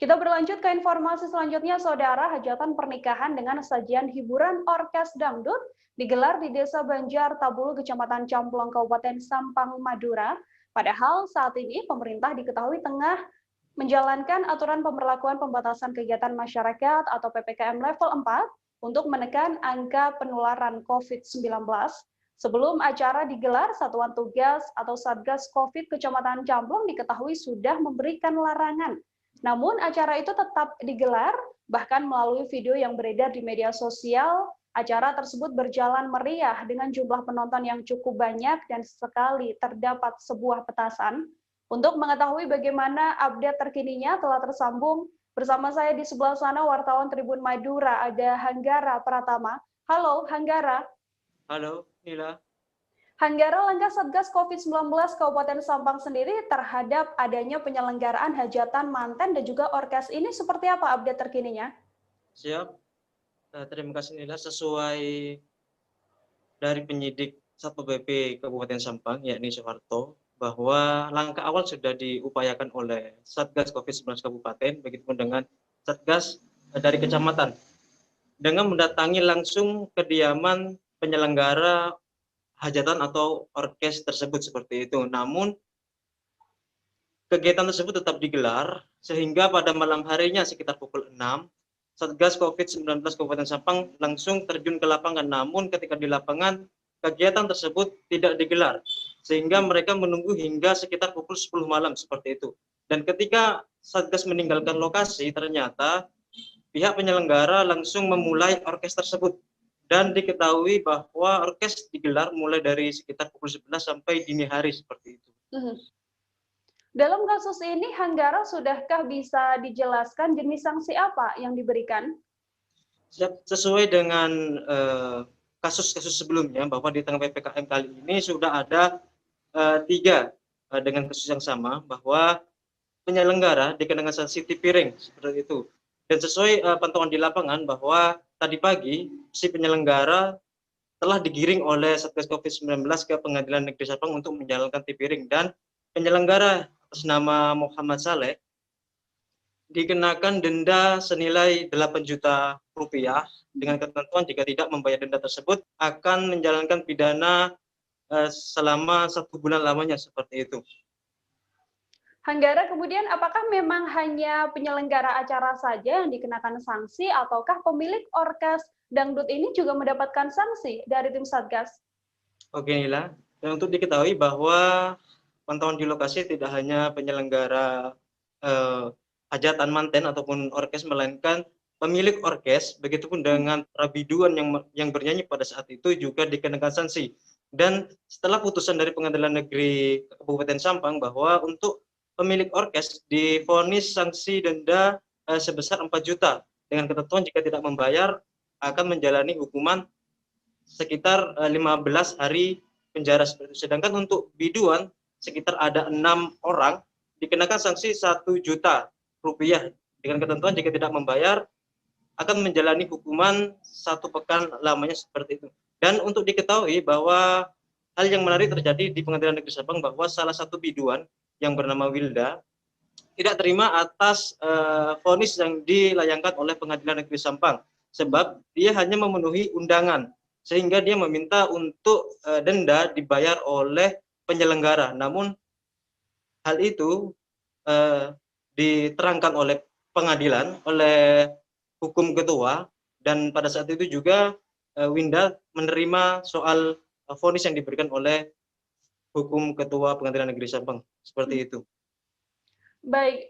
Kita berlanjut ke informasi selanjutnya, Saudara. Hajatan pernikahan dengan sajian hiburan orkes dangdut digelar di Desa Banjar Tabulu, Kecamatan Camplong, Kabupaten Sampang, Madura. Padahal saat ini pemerintah diketahui tengah menjalankan aturan pemberlakuan pembatasan kegiatan masyarakat atau PPKM level 4 untuk menekan angka penularan COVID-19. Sebelum acara digelar, Satuan Tugas atau Satgas COVID Kecamatan Camplong diketahui sudah memberikan larangan. Namun acara itu tetap digelar, bahkan melalui video yang beredar di media sosial, acara tersebut berjalan meriah dengan jumlah penonton yang cukup banyak dan sekali terdapat sebuah petasan. Untuk mengetahui bagaimana update terkininya telah tersambung bersama saya di sebelah sana wartawan Tribun Madura, ada Hanggara Pratama. Halo Hanggara. Halo, Nila. Hanggara, langkah Satgas COVID-19 Kabupaten Sampang sendiri terhadap adanya penyelenggaraan hajatan manten dan juga orkes ini seperti apa update terkininya? Siap. Terima kasih Nila. Sesuai dari penyidik Satpol PP Kabupaten Sampang, yakni Soeharto, bahwa langkah awal sudah diupayakan oleh Satgas COVID-19 Kabupaten, begitupun dengan Satgas dari Kecamatan, dengan mendatangi langsung kediaman penyelenggara hajatan atau orkes tersebut seperti itu. Namun kegiatan tersebut tetap digelar sehingga pada malam harinya sekitar pukul 6 Satgas COVID-19 Kabupaten Sampang langsung terjun ke lapangan. Namun ketika di lapangan kegiatan tersebut tidak digelar sehingga mereka menunggu hingga sekitar pukul 10 malam seperti itu. Dan ketika Satgas meninggalkan lokasi, ternyata pihak penyelenggara langsung memulai orkes tersebut. Dan diketahui bahwa orkes digelar mulai dari sekitar pukul 11 sampai dini hari seperti itu. Dalam kasus ini, Hanggara, sudahkah bisa dijelaskan jenis sanksi apa yang diberikan? Sesuai dengan kasus-kasus sebelumnya, bahwa di tengah PPKM kali ini sudah ada 3 dengan kasus yang sama, bahwa penyelenggara dikenakan sanksi tipiring seperti itu. Dan sesuai pantauan di lapangan bahwa tadi pagi si penyelenggara telah digiring oleh Satgas COVID-19 ke Pengadilan Negeri Sampang untuk menjalankan tipiring, dan penyelenggara atas nama Muhammad Saleh dikenakan denda senilai 8 juta rupiah dengan ketentuan jika tidak membayar denda tersebut akan menjalankan pidana selama 1 bulan lamanya seperti itu. Hanggara, kemudian apakah memang hanya penyelenggara acara saja yang dikenakan sanksi ataukah pemilik orkes dangdut ini juga mendapatkan sanksi dari tim Satgas? Oke Nila, dan untuk diketahui bahwa pantauan di lokasi tidak hanya penyelenggara hajatan manten ataupun orkes, melainkan pemilik orkes, begitupun dengan para biduan yang bernyanyi pada saat itu juga dikenakan sanksi. Dan setelah putusan dari Pengadilan Negeri Kabupaten Sampang bahwa untuk pemilik orkes divonis sanksi denda sebesar 4 juta dengan ketentuan jika tidak membayar akan menjalani hukuman sekitar 15 hari penjara seperti itu. Sedangkan untuk biduan sekitar ada 6 orang dikenakan sanksi 1 juta rupiah dengan ketentuan jika tidak membayar akan menjalani hukuman 1 pekan lamanya seperti itu. Dan untuk diketahui bahwa hal yang menarik terjadi di Pengadilan Negeri Sampang bahwa salah satu biduan yang bernama Wilda tidak terima atas vonis yang dilayangkan oleh Pengadilan Negeri Sampang, sebab dia hanya memenuhi undangan sehingga dia meminta untuk denda dibayar oleh penyelenggara. Namun hal itu diterangkan oleh pengadilan, oleh hukum ketua, dan pada saat itu juga Winda menerima soal vonis yang diberikan oleh hukum ketua Pengadilan Negeri Sampang seperti itu. Baik.